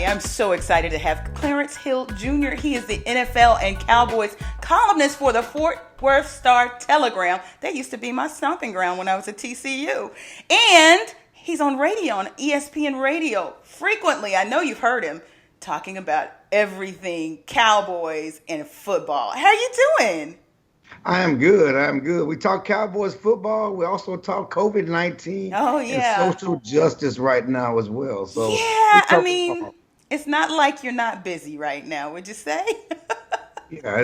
everybody. I'm so excited to have Clarence Hill Jr. He is the NFL and Cowboys columnist for the Fort Worth Star-Telegram. That used to be my stomping ground when I was at TCU. And he's on radio, on ESPN Radio, frequently. I know you've heard him talking about everything Cowboys and football. How you doing? I am good. I am good. We talk Cowboys football. We also talk COVID-19 Oh, and yeah. social justice right now as well. So we Yeah, I talk it mean, all. it's not like you're not busy right now, would you say? Yeah,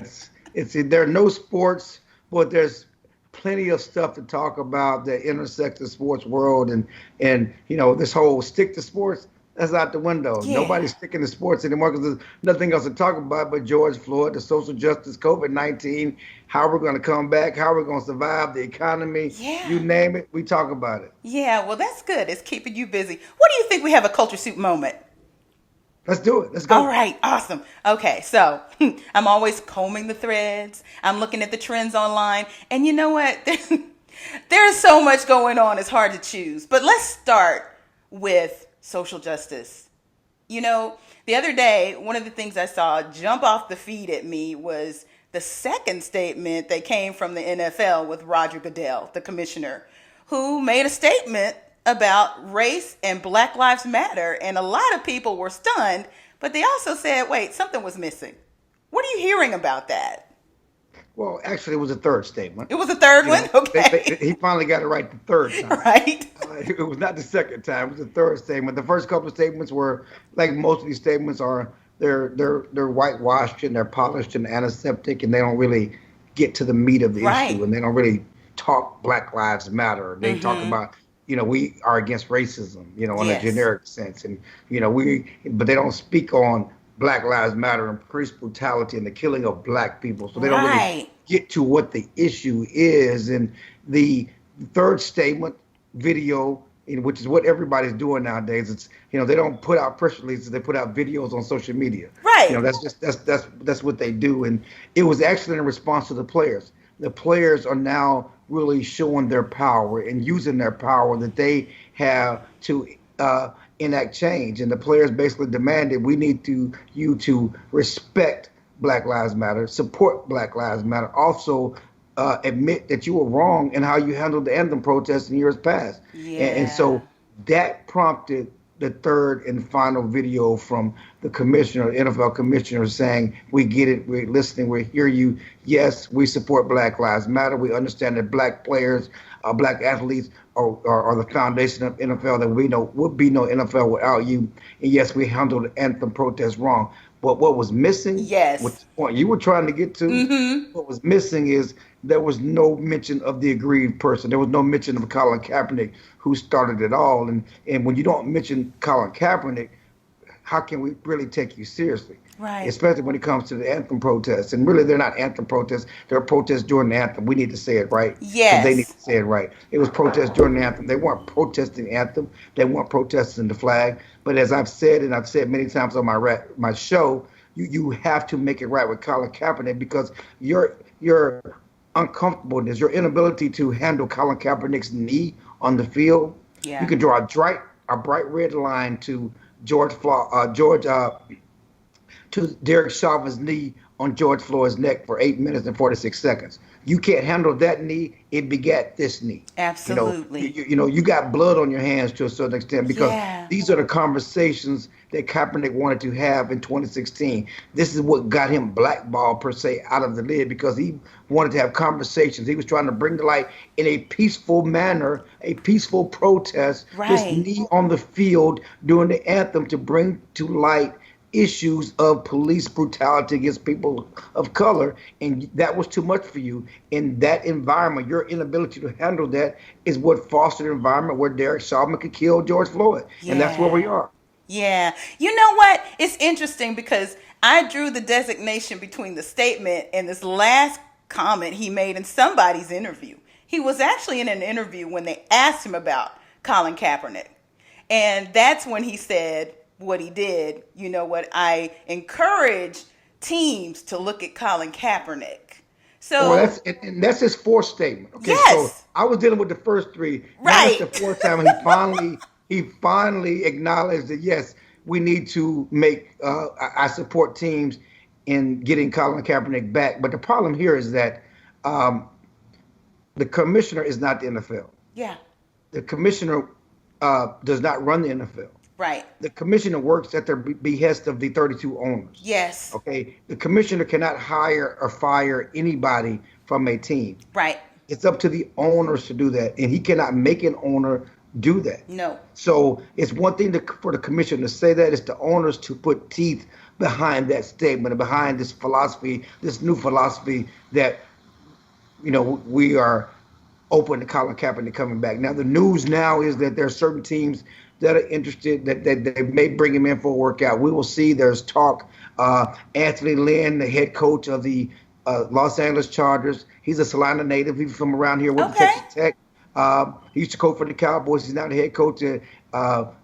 it's there are no sports, but there's plenty of stuff to talk about that intersects the sports world and this whole stick to sports. That's out the window. Yeah. Nobody's sticking to sports anymore because there's nothing else to talk about but George Floyd, the social justice, COVID-19, how we're going to come back, how we're going to survive, the economy, Yeah. you name it, we talk about it. Yeah, well, that's good. It's keeping you busy. What do you think we have a culture soup moment? Let's do it. Let's All go. right, awesome. Okay, so I'm always combing the threads. I'm looking at the trends online. And you know what? There's so much going on. It's hard to choose. But let's start with social justice. You know, the other day, one of the things I saw jump off the feed at me was the second statement that came from the NFL with Roger Goodell, the commissioner, who made a statement about race and Black Lives Matter. And a lot of people were stunned, but they also said, wait, something was missing. What are you hearing about that? Well, actually, it was a third statement. It was a third You one? know, Okay. he finally got it right the third time. Right. It was not the second time; it was the third statement. The first couple of statements were like most of these statements are. They're whitewashed and they're polished and antiseptic, and they don't really get to the meat of the Right. issue, and they don't really talk Black Lives Matter. They talk about we are against racism, in a Yes. generic sense, and but they don't speak on Black Lives Matter and police brutality and the killing of black people. So they don't really Right. get to what the issue is. And the third statement video, which is what everybody's doing nowadays, it's they don't put out press releases, they put out videos on social media. Right. That's what they do. And it was actually in response to the players. The players are now really showing their power and using their power that they have to enact change. And the players basically demanded we need you to respect Black Lives Matter, support Black Lives Matter, also admit that you were wrong in how you handled the anthem protests in years past. And Yeah. so that prompted the third and final video from the commissioner, NFL commissioner, saying, we get it, we're listening, we hear you. Yes, we support Black Lives Matter. We understand that black players, black athletes are the foundation of NFL, that we know would be no NFL without you. And yes, we handled the anthem protest wrong. But what was missing, what Yes. the point you were trying to get to, Mm-hmm. what was missing is there was no mention of the aggrieved person. There was no mention of Colin Kaepernick, who started it all. And when you don't mention Colin Kaepernick, how can we really take you seriously? Right. Especially when it comes to the anthem protests. And really, they're not anthem protests. They're protests during the anthem. We need to say it right because they need Yes. to say it right. It was protests during the anthem. They weren't protesting the anthem. They weren't protesting the flag. But as I've said, and I've said many times on my show, you have to make it right with Colin Kaepernick because your uncomfortableness, your inability to handle Colin Kaepernick's knee on the field, you Yeah. can draw a bright red line to to Derek Chauvin's knee on George Floyd's neck for 8 minutes and 46 seconds. You can't handle that knee. It begat this knee. Absolutely. You got blood on your hands to a certain extent because Yeah. these are the conversations that Kaepernick wanted to have in 2016. This is what got him blackballed per se out of the league because he wanted to have conversations. He was trying to bring to light in a peaceful manner, a peaceful protest, his Right. knee on the field during the anthem to bring to light issues of police brutality against people of color, and that was too much for you. In that environment, your inability to handle that is what fostered an environment where Derek Chauvin could kill George Floyd, and that's where we Yeah. are. Yeah. You know what? It's interesting because I drew the designation between the statement and this last comment he made in somebody's interview. He was actually in an interview when they asked him about Colin Kaepernick. And that's when he said what he did. You know what? I encourage teams to look at Colin Kaepernick. Well, So, that's his fourth statement. Okay, so yes. I was dealing with the first three. Now it's Right. the fourth time he finally acknowledged that yes, we need to make. I support teams in getting Colin Kaepernick back, but the problem here is that um, the commissioner is not the NFL. Yeah. The commissioner does not run the NFL. Right. The commissioner works at the behest of the 32 owners. Yes. Okay. The commissioner cannot hire or fire anybody from a team. Right. It's up to the owners to do that, and he cannot make an owner do that. No. So it's one thing for the commissioner to say that. It's the owners to put teeth behind that statement and behind this philosophy, this new philosophy that we are open to Colin Kaepernick coming back. Now the news now is that there are certain teams that are interested that they may bring him in for a workout. We will see. There's talk. Anthony Lynn, the head coach of the Los Angeles Chargers, he's a Salina native. He's from around here with Texas Tech. He used to coach for the Cowboys. He's now the head coach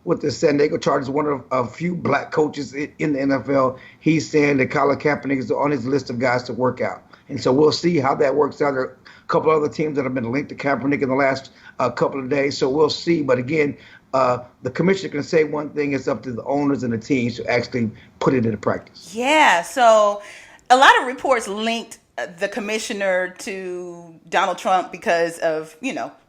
with the San Diego Chargers, one of a few black coaches in the NFL. He's saying that Colin Kaepernick is on his list of guys to work out. And so we'll see how that works out. There are a couple other teams that have been linked to Kaepernick in the last couple of days. So we'll see. But again, the commissioner can say one thing. It's up to the owners and the teams to actually put it into practice. Yeah. So a lot of reports linked the commissioner to Donald Trump because of,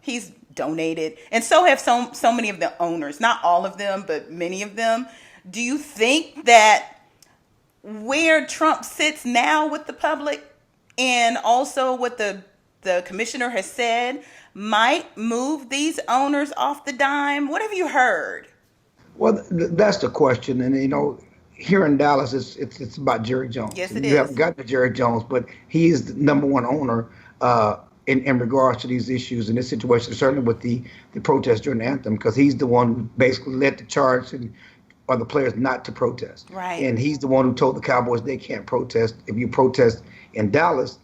he's donated. And so have so many of the owners. Not all of them, but many of them. Do you think that where Trump sits now with the public and also what the commissioner has said might move these owners off the dime? What have you heard? Well, that's the question. And, here in Dallas, it's about Jerry Jones. Yes, it you is. Haven't gotten to Jerry Jones, but he is the number one owner in regards to these issues in this situation, certainly with the protest during the anthem, because he's the one who basically led the charge or the players not to protest. Right. And he's the one who told the Cowboys they can't protest. If you protest in Dallas,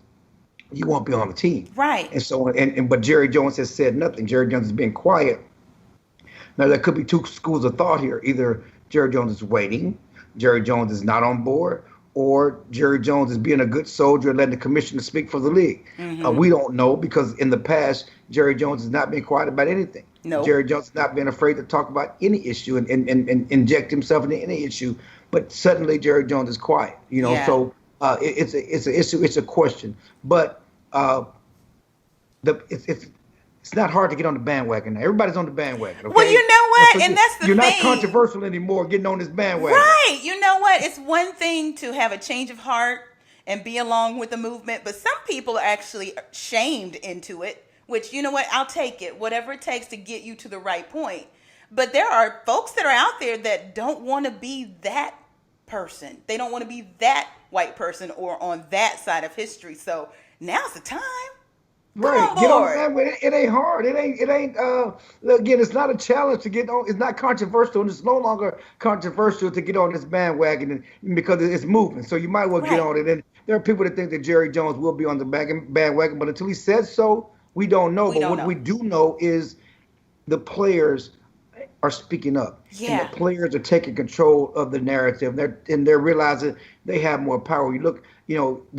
you won't be on the team. Right. And so, but Jerry Jones has said nothing. Jerry Jones has been quiet. Now, there could be two schools of thought here. Either Jerry Jones is waiting, Jerry Jones is not on board, or Jerry Jones is being a good soldier and letting the commissioner speak for the league. Mm-hmm. We don't know, because in the past, Jerry Jones has not been quiet about anything. No. Jerry Jones has not been afraid to talk about any issue and inject himself into any issue. But suddenly, Jerry Jones is quiet. Yeah. So it's an issue. It's a question. But it's not hard to get on the bandwagon now. Everybody's on the bandwagon. Okay? Well, you know what? So and that's the you're thing. Not controversial anymore getting on this bandwagon. Right. You know what? It's one thing to have a change of heart and be along with the movement, but some people are actually shamed into it, which, you know what? I'll take it. Whatever it takes to get you to the right point. But there are folks that are out there that don't want to be that person. They don't want to be that white person or on that side of history. So now's the time. Right, get on the bandwagon. It ain't hard. It ain't. Again, it's not a challenge to get on. It's not controversial, and it's no longer controversial to get on this bandwagon because it's moving. So you might well get on it. And there are people that think that Jerry Jones will be on the bandwagon, but until he says so, we don't know. But we do know is the players are speaking up. Yeah. And the players are taking control of the narrative. They're realizing they have more power. You look, the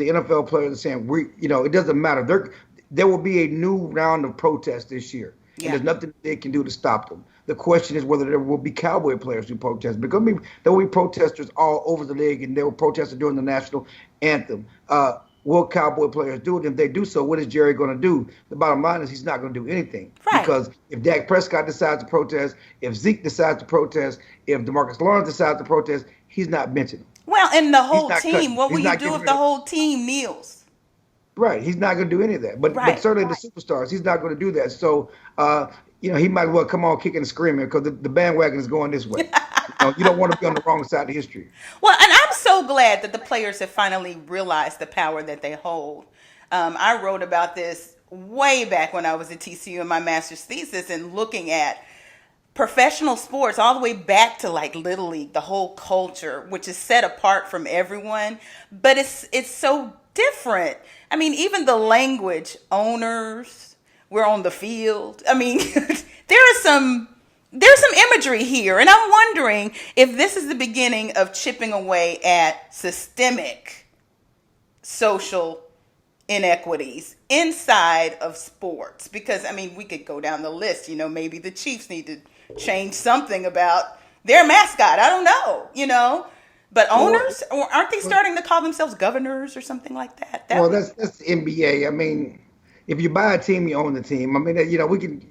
NFL players are saying it doesn't matter. There will be a new round of protests this year. Yeah. And there's nothing they can do to stop them. The question is whether there will be Cowboy players who protest. Because there will be protesters all over the league, and they will protest during the national anthem. Will Cowboy players do it? If they do so, what is Jerry going to do? The bottom line is he's not going to do anything. Right. Because if Dak Prescott decides to protest, if Zeke decides to protest, if DeMarcus Lawrence decides to protest, he's not benching them. Well, and the whole team, what will you do if the whole team kneels? Right. He's not going to do any of that. But certainly the superstars, he's not going to do that. So, he might as well come on kicking and screaming because the bandwagon is going this way. You don't want to be on the wrong side of history. Well, and I'm so glad that the players have finally realized the power that they hold. I wrote about this way back when I was at TCU in my master's thesis and looking at professional sports all the way back to like Little League, the whole culture, which is set apart from everyone. But it's so different. I mean, even the language, owners, we're on the field. I mean, there's some imagery here. And I'm wondering if this is the beginning of chipping away at systemic social inequities inside of sports. Because, I mean, we could go down the list. Maybe the Chiefs need to change something about their mascot. I don't know, But Well, owners, or aren't they starting to call themselves governors or something like that? That well, would, that's the NBA. I mean, if you buy a team, you own the team. I mean, we can,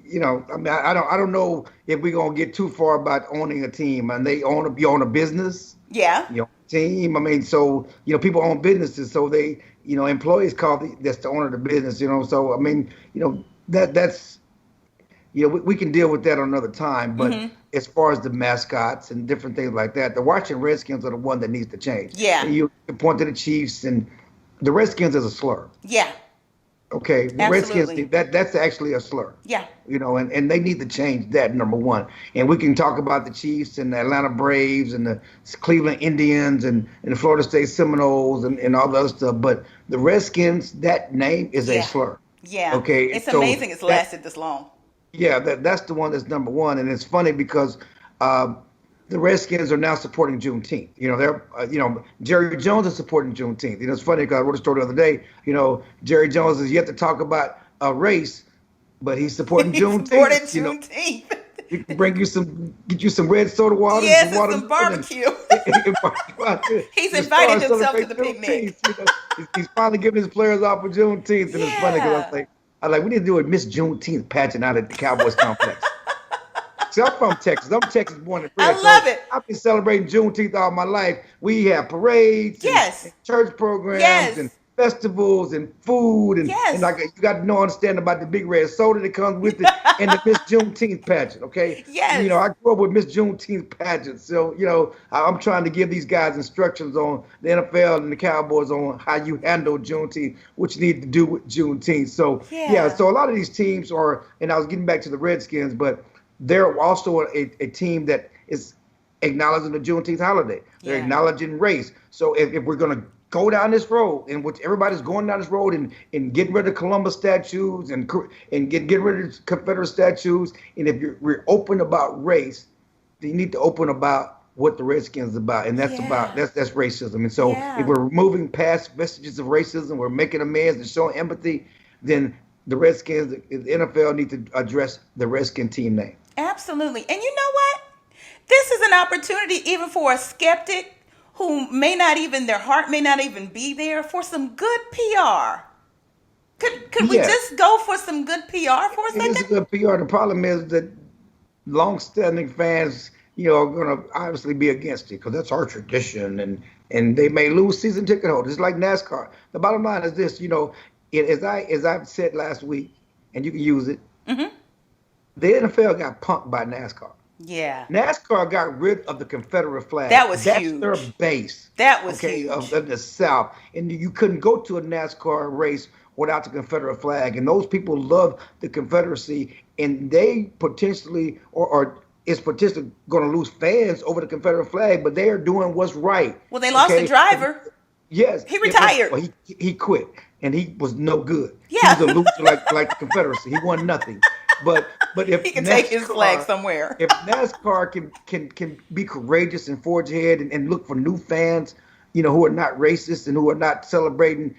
I mean, I don't know if we're gonna get too far about owning a team. And you own a business, yeah, you own a team. I mean, so people own businesses, so they, employees that's the owner of the business. So I mean, that's we can deal with that another time. But hmm, as far as the mascots and different things like that, the Washington Redskins are the one that needs to change. yeah, And you point to the Chiefs, and the Redskins is a slur. yeah, Okay, the Redskins, absolutely, that's actually a slur. yeah, And they need to change that, number one. And we can talk about the Chiefs and the Atlanta Braves and the Cleveland Indians and the Florida State Seminoles and all the other stuff. But the Redskins, that name is a yeah, slur. yeah. Okay, It's so amazing it's lasted this long. yeah, that's the one that's number one. And it's funny because the Redskins are now supporting Juneteenth. Jerry Jones is supporting Juneteenth. It's funny because I wrote a story the other day. Jerry Jones is yet to talk about a race, but he's supporting He supported Juneteenth. Juneteenth. He can get you some red soda water, Yes, some and some watermelon, barbecue. and He's just invited start himself to celebrating the picnic. Juneteenth. He's finally giving his players off for Juneteenth, and it's funny because Yeah. we need to do a Miss Juneteenth pageant out at the Cowboys complex. See, I'm from Texas. I'm Texas born and I bred. love So it. I've been celebrating Juneteenth all my life. We have parades Yes. and church programs and Yes. festivals and food and Yes. like you got to understand about the big red soda that comes with it and the Miss Juneteenth pageant. Okay. Yes. I grew up with Miss Juneteenth pageant. So, I'm trying to give these guys instructions on the NFL and the Cowboys on how you handle Juneteenth, what you need to do with Juneteenth. So, yeah, Yeah. so a lot of these teams are, and I was getting back to the Redskins, but they're also a team that is acknowledging the Juneteenth holiday. They're Yeah. acknowledging race. So if we're going to go down this road, in which everybody's going down this road and getting rid of Columbus statues and get rid of Confederate statues, and if we're open about race, then you need to open about what the Redskins is about, and that's about Yeah. that's racism. And so if Yeah. we're removing past vestiges of racism, we're making amends and showing empathy, then the Redskins, the NFL need to address the Redskin team name. Absolutely. And you know what? This is an opportunity even for a skeptic who their heart may not even be there, for some good PR. Could we Yeah, just go for some good PR for a it is a second? good PR. The problem is that long-standing fans, are going to obviously be against it because that's our tradition, and they may lose season ticket holders. It's like NASCAR. The bottom line is this, as I've said last week, and you can use it. Hmm. The NFL got punked by NASCAR. Yeah. NASCAR got rid of the Confederate flag. That was That's their huge. base, That was okay, huge. of the South. And you couldn't go to a NASCAR race without the Confederate flag. And those people love the Confederacy, and they potentially, or is potentially going to lose fans over the Confederate flag, but they are doing what's right. Well, they lost the Okay? driver. Yes, He retired. well, he quit, and he was no good. He Yeah. was a loser like the Confederacy. He won nothing. But if He can take his flag NASCAR, somewhere. if NASCAR can be courageous and forge ahead and look for new fans, who are not racist and who are not celebrating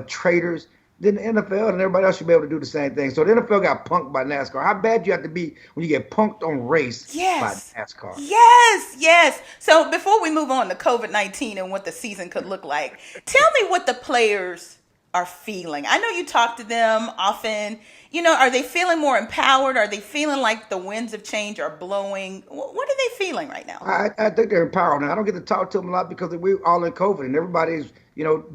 traitors, then the NFL and everybody else should be able to do the same thing. So the NFL got punked by NASCAR. How bad you have to be when you get punked on race by Yes. NASCAR? Yes, yes. So before we move on to COVID-19 and what the season could look like, tell me what the players are feeling. I know you talk to them often. Are they feeling more empowered? Are they feeling like the winds of change are blowing? What are they feeling right now? I think they're empowered. Now, I don't get to talk to them a lot because we're all in COVID and everybody's,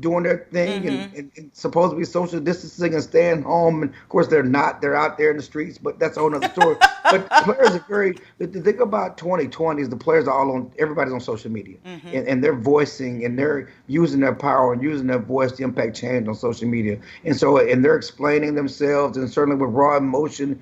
doing their thing and supposed to be social distancing and staying home. And of course, they're not. They're out there in the streets, but that's a whole other story. But players are the thing about 2020 is the players are everybody's on social media and they're voicing and they're using their power and using their voice to impact change on social media. And so, and they're explaining themselves and certainly with raw emotion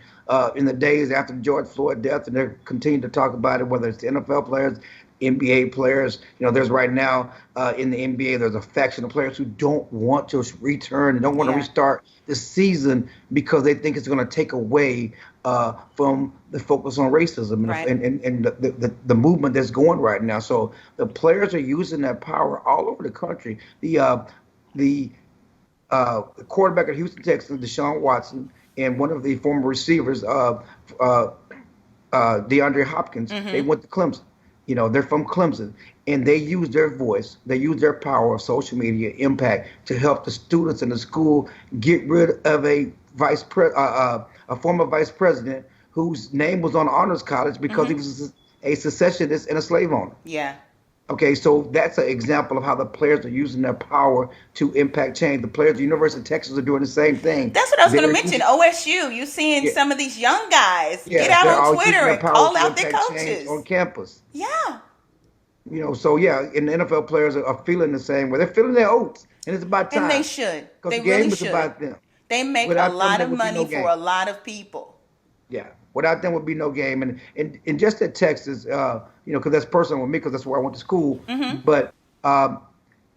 in the days after the George Floyd death, and they're continuing to talk about it, whether it's the NFL players, NBA players. There's right now in the NBA, there's a faction of players who don't want to return and don't want to restart the season because they think it's going to take away from the focus on racism and the movement that's going right now. So the players are using that power all over the country. The quarterback of Houston Texans, Deshaun Watson, and one of the former receivers, DeAndre Hopkins, they went to Clemson. They're from Clemson, and they use their voice, they use their power of social media impact to help the students in the school get rid of a former vice president whose name was on honors college because he Mm-hmm. was a secessionist and a slave owner. Yeah. Okay, so that's an example of how the players are using their power to impact change. The players at the University of Texas are doing the same thing. That's what I was going to They're mention. using, OSU, you seeing yeah, some of these young guys get yeah, out they're on all Twitter using their and power call to out their impact change coaches. on campus. Yeah. So yeah, and the NFL players are feeling the same way. They're feeling their oats, and it's about And they time should. because They the really game is should. about them. They make a Without them, lot there of would be money no for game. a lot of people. Yeah, without them would be no game. And just at Texas, because that's personal with me because that's where I went to school. Mm-hmm. But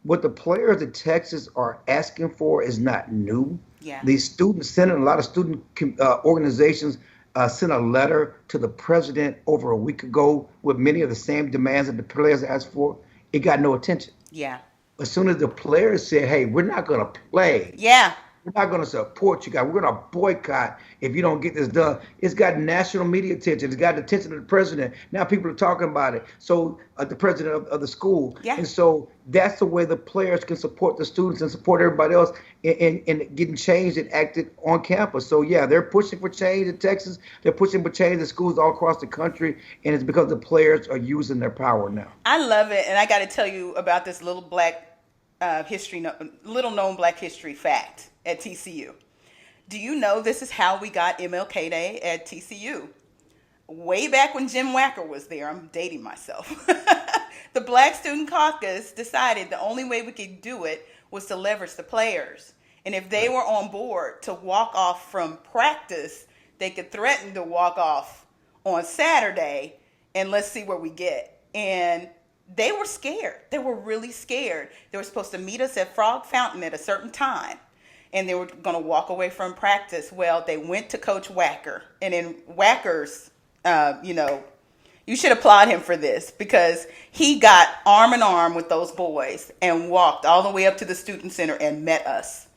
what the players at Texas are asking for is not new. Yeah. The student senate, a lot of student organizations sent a letter to the president over a week ago with many of the same demands that the players asked for. It got no attention. Yeah. As soon as the players said, hey, we're not going to play, Yeah. we're not going to support you guys. We're going to boycott if you don't get this done. It's got national media attention. It's got the attention of the president. Now people are talking about it. So the president of the school. Yeah. And so that's the way the players can support the students and support everybody else in getting changed and acted on campus. So, yeah, they're pushing for change in Texas. They're pushing for change in schools all across the country. And it's because the players are using their power now. I love it. And I got to tell you about this little little known black history fact at TCU. Do you know this is how we got MLK Day at TCU? Way back when Jim Wacker was there, I'm dating myself. The Black Student Caucus decided the only way we could do it was to leverage the players. And if they were on board to walk off from practice, they could threaten to walk off on Saturday and let's see where we get. And they were scared. They were really scared. They were supposed to meet us at Frog Fountain at a certain time, and they were going to walk away from practice. Well, they went to Coach Wacker, and in Wacker's, you should applaud him for this because he got arm in arm with those boys and walked all the way up to the student center and met us.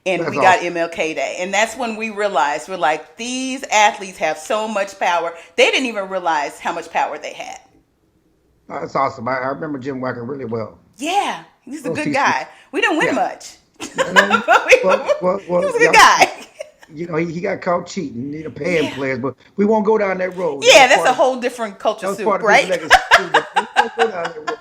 And That's we got awesome. MLK Day. And that's when we realized, we're like, these athletes have so much power. They didn't even realize how much power they had. That's awesome. I remember Jim Wacker really well. Yeah, he's a Those good TC guy. We didn't win Yeah. much. And, But he was a good yeah, guy. he got caught cheating, paying Yeah. players, but we won't go down that road. Yeah, That was that's part a of- whole different culture That was soup, part of right? his legacy too, but we won't go down that road.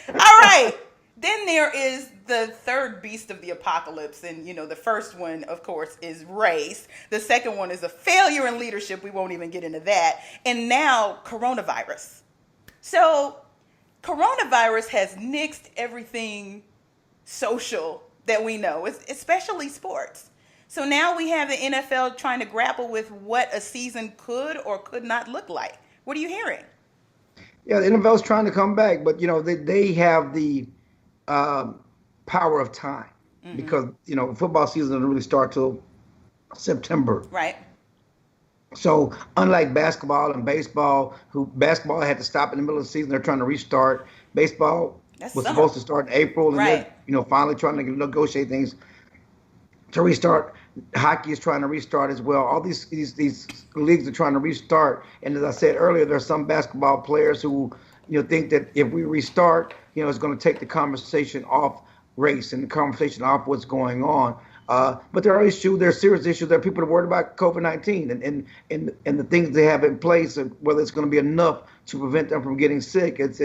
All right. Then there is the third beast of the apocalypse. And, the first one, of course, is race. The second one is a failure in leadership. We won't even get into that. And now coronavirus. So coronavirus has nixed everything social that we know, especially sports. So now we have the NFL trying to grapple with what a season could or could not look like. What are you hearing? Yeah, the NFL's trying to come back, but they have the power of time because football season doesn't really start till September. Right. So unlike basketball and baseball, basketball had to stop in the middle of the season, they're trying to restart. Baseball That's was summer. supposed to start in April, and Right. they're finally trying to negotiate things to restart. Hockey is trying to restart as well. All these leagues are trying to restart. And as I said earlier, there's some basketball players who think that if we restart, it's going to take the conversation off race and the conversation off what's going on. But there are serious issues. There are people that are worried about COVID-19 and the things they have in place, and whether it's going to be enough to prevent them from getting sick. It's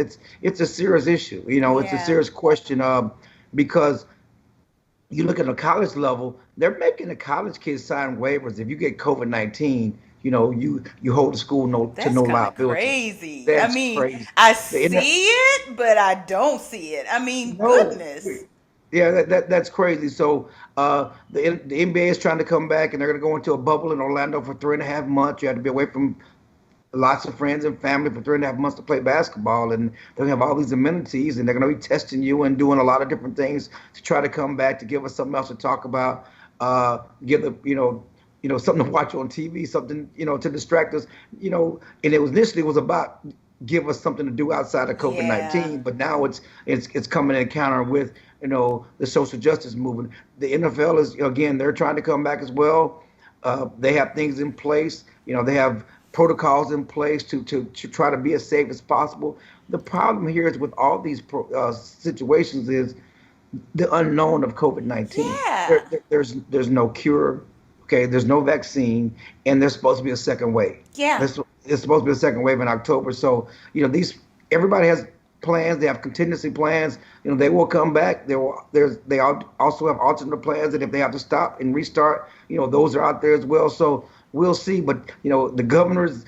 a serious issue. It's a Yeah. serious question because you look at the college level, they're making the college kids sign waivers. If you get COVID-19, you hold the school That's to no kind of liability. crazy. That's I mean, crazy. I The see internet- it, but I don't see it. I mean, No. goodness. Yeah, that's crazy. So the NBA is trying to come back, and they're going to go into a bubble in Orlando for 3.5 months. You have to be away from lots of friends and family for 3.5 months to play basketball, and they're going to have all these amenities, and they're going to be testing you and doing a lot of different things to try to come back to give us something else to talk about, give the something to watch on TV, something to distract us, and it was initially about give us something to do outside of COVID-19, Yeah. but now it's coming in counter with the social justice movement. The NFL is, again, they're trying to come back as well. They have things in place. They have protocols in place to try to be as safe as possible. The problem here is with all these situations is the unknown of COVID-19. Yeah. There's no cure, okay? There's no vaccine, and there's supposed to be a second wave. Yeah. It's supposed to be a second wave in October. So these everybody has plans. They have contingency plans. They will come back. Also have alternate plans, and if they have to stop and restart, those are out there as well. So we'll see. But the governors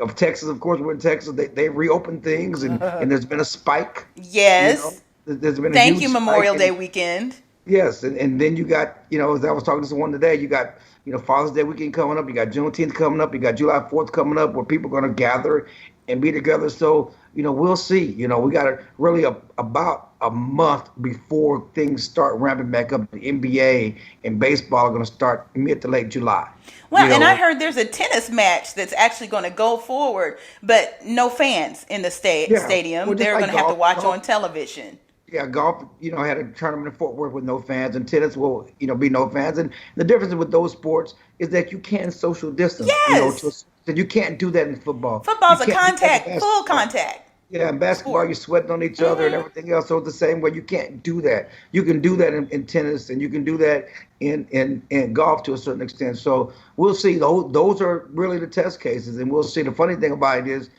of Texas, of course, we're in Texas. They reopened things, and there's been a spike. Yes. There's been a Thank huge you, spike. Memorial Day weekend. Yes, and then you got, as I was talking to someone today, you got, Father's Day weekend coming up, you got Juneteenth coming up, you got July 4th coming up, where people are going to gather and be together. So, we'll see. We got really about a month before things start ramping back up. The NBA and baseball are going to start mid to late July. Well, and I heard there's a tennis match that's actually going to go forward, but no fans in the stadium. Well, They're like going to have to watch golf. on television. Yeah, golf, had a tournament in Fort Worth with no fans, and tennis will, be no fans. And the difference with those sports is that you can social distance. Yes. You can't do that in football. Football's You a can't do that in contact, full basketball. contact Yeah, in basketball, sport. you're sweating on each other and everything else. So it's the same way. You can't do that. You can do that in tennis, and you can do that in golf to a certain extent. So we'll see. Those are really the test cases, and we'll see. The funny thing about it is,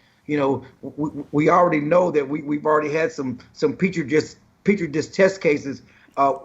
we already know that we've already had some petri dish test cases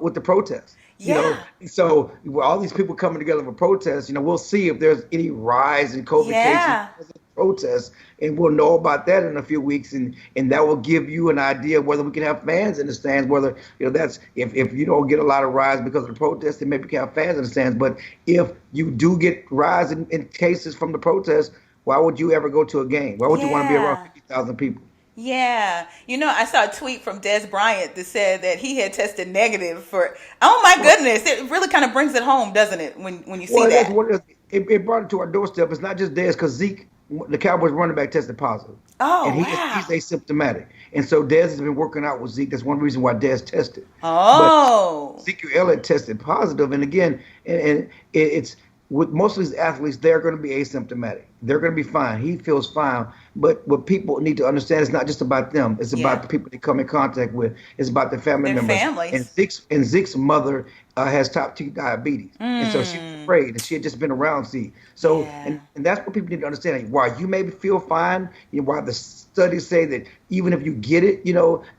with the protests. Yeah. So with all these people coming together for protests, we'll see if there's any rise in COVID Yeah. cases protests, and we'll know about that in a few weeks, and that will give you an idea of whether we can have fans in the stands, whether that's if you don't get a lot of rise because of the protests, then maybe you can have fans in the stands. But if you do get rise in cases from the protests, why would you ever go to a game? Why would you want to be around Yeah. 50,000 people? Yeah. I saw a tweet from Des Bryant that said that he had tested negative for, oh my goodness. It really kind of brings it home, doesn't it, when you see Well, that's that? what it brought it to our doorstep. It's not just Dez, because Zeke, the Cowboys running back, tested positive, Oh, and wow. he's asymptomatic. And so Dez has been working out with Zeke. That's one reason why Dez tested. But Oh, Ezekiel Elliott tested positive, and again, it's with most of these athletes, they're going to be asymptomatic. They're going to be fine. He feels fine. But what people need to understand, it's not just about them. It's yeah. about the people they come in contact with. It's about their family Their members. families. And Zeke's mother has type 2 diabetes. And so she was afraid, and she had just been around Zeke. So, Yeah. and that's what people need to understand. While you maybe feel fine, while the studies say that even if you get it,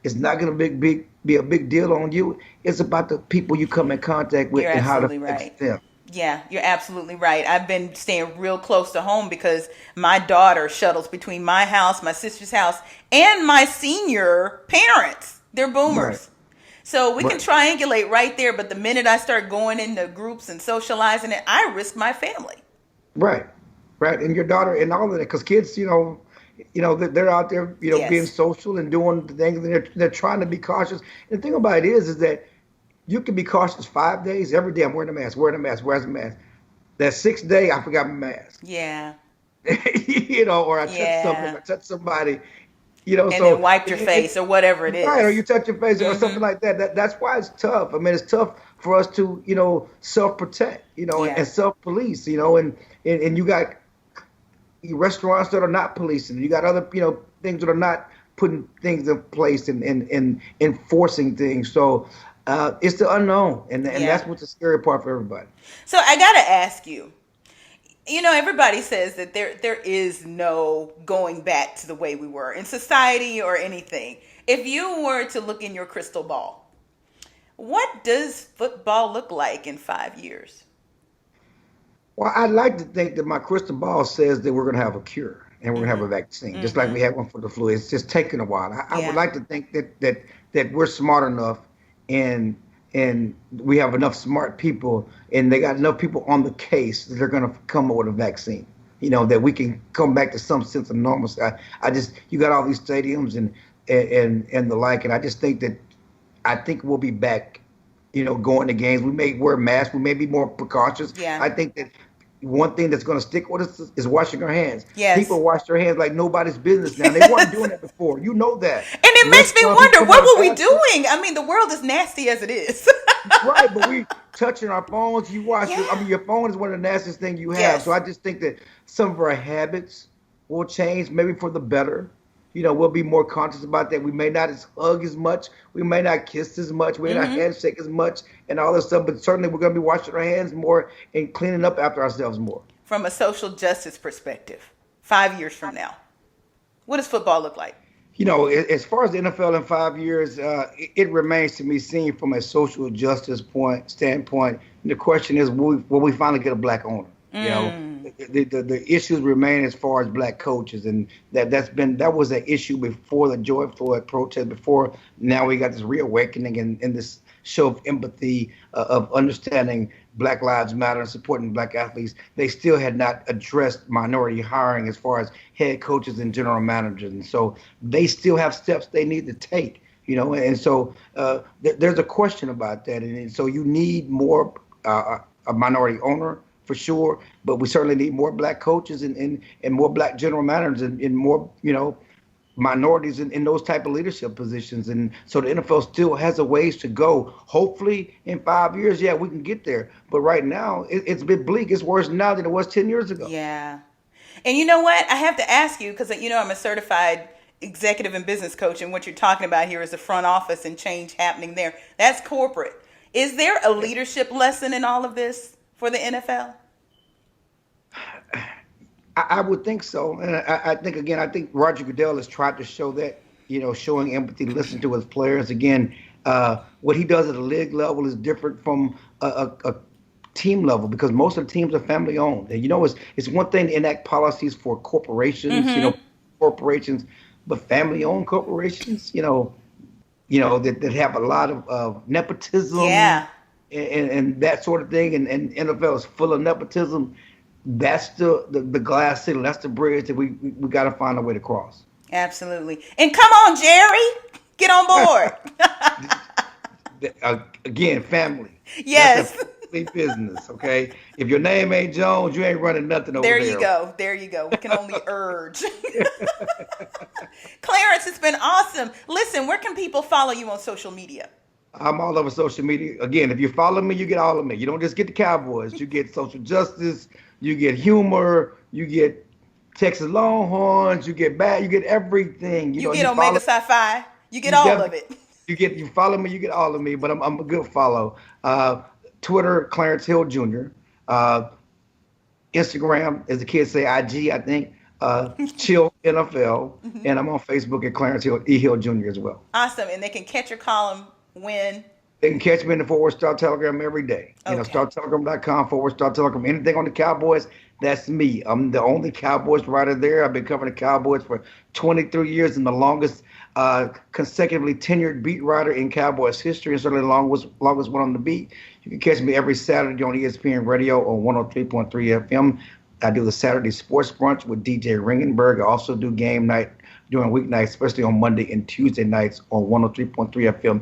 it's not going to be a big deal on you. It's about the people you come in contact with You're and how to absolutely affect right. them. Yeah, you're absolutely right. I've been staying real close to home because my daughter shuttles between my house, my sister's house, and my senior parents. They're Right. boomers. So we can Right. triangulate right there, but the minute I start going into groups and socializing it, I risk my family. Right, right, and your daughter and all of that, because kids, they're out there, being Yes. social and doing the things, and they're trying to be cautious. And the thing about it is that you can be cautious 5 days. Every day I'm wearing a mask, wearing a mask. That 6th day, I forgot my mask. Yeah. Or I touched something, Yeah. I touched somebody, And so then wiped your face or whatever it right, or is. you touch your face or something like that. That's why it's tough. I mean, it's tough for us to, self-protect, Yeah. and self-police, and you got restaurants that are not policing. You got other, things that are not putting things in place and enforcing things. So it's the unknown, and Yeah. that's what's the scary part for everybody. So I got to ask you, everybody says that there is no going back to the way we were in society or anything. If you were to look in your crystal ball, what does football look like in 5 years? Well, I'd like to think that my crystal ball says that we're going to have a cure and we're going to have a vaccine, just like we had one for the flu. It's just taking a while. I Yeah. would like to think that we're smart enough, and we have enough smart people, and they got enough people on the case that they're going to come up with a vaccine. That we can come back to some sense of normalcy. You got all these stadiums and the like, and I think we'll be back, going to games. We may wear masks. We may be more precautious. Yeah. I think that one thing that's going to stick with us is washing our hands. Yes. People wash their hands like nobody's business now. They weren't doing that before. You know that. And it makes me Restaurants, wonder, people what come were we out, doing? I mean, the world is nasty as it is. right, but we touching our phones. You watch. Yeah. Your phone is one of the nastiest things you have. Yes. So I just think that some of our habits will change, maybe for the better. We'll be more conscious about that. We may not hug as much. We may not kiss as much. We may not Mm-hmm. handshake as much and all this stuff. But certainly we're going to be washing our hands more and cleaning up after ourselves more. From a social justice perspective, 5 years from now, what does football look like? As far as the NFL in 5 years, it remains to be seen from a social justice standpoint. And the question is, will we finally get a black owner? The issues remain as far as black coaches, and that was an issue before the George Floyd protest. Before now, we got this reawakening and this show of empathy, of understanding Black Lives Matter and supporting black athletes. They still had not addressed minority hiring as far as head coaches and general managers, and so they still have steps they need to take. And so there's a question about that, and so you need more a minority owner for sure, but we certainly need more black coaches and more black general managers and more minorities in those type of leadership positions. And so the NFL still has a ways to go. Hopefully in 5 years, yeah, we can get there. But right now, it's a bit bleak. It's worse now than it was 10 years ago. Yeah. And you know what? I have to ask you, because I'm a certified executive and business coach, and what you're talking about here is the front office and change happening there. That's corporate. Is there a leadership lesson in all of this for the NFL? I would think so. And I think Roger Goodell has tried to show that, showing empathy, listening to his players. Again, what he does at a league level is different from a team level, because most of the teams are family owned. And, it's one thing to enact policies for corporations, corporations, but family owned corporations, that have a lot of nepotism, and that sort of thing. And NFL is full of nepotism. That's the glass ceiling. That's the bridge that we got to find a way to cross. Absolutely. And come on, Jerry, get on board. Again, family. Yes. That's a family business, okay? If your name ain't Jones, you ain't running nothing over there. There you go. We can only urge. Clarence, it's been awesome. Listen, where can people follow you on social media? I'm all over social media. Again, if you follow me, you get all of me. You don't just get the Cowboys. You get social justice. You get humor. You get Texas Longhorns. You get everything. You get Omega Sci-Fi. You get all of it. You follow me, you get all of me. But I'm a good follow. Twitter, Clarence Hill Jr. Instagram, as the kids say, IG, I think. Chill NFL. And I'm on Facebook at Clarence Hill, E. Hill Jr. as well. Awesome. And they can catch your column when? They can catch me in the Forward Star Telegram every day. Okay. StarTelegram.com/Telegram. Anything on the Cowboys, that's me. I'm the only Cowboys writer there. I've been covering the Cowboys for 23 years and the longest consecutively tenured beat writer in Cowboys history, and certainly the longest one on the beat. You can catch me every Saturday on ESPN Radio on 103.3 FM. I do the Saturday Sports Brunch with DJ Ringenberg. I also do game night during weeknights, especially on Monday and Tuesday nights on 103.3 FM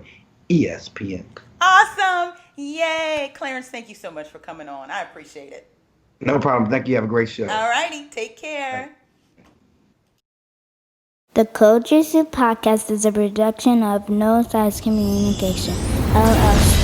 ESPN. Awesome. Yay. Clarence, thank you so much for coming on. I appreciate it. No problem. Thank you. Have a great show. All righty. Take care. The Culture Soup Podcast is a production of No Size Communication, LLC.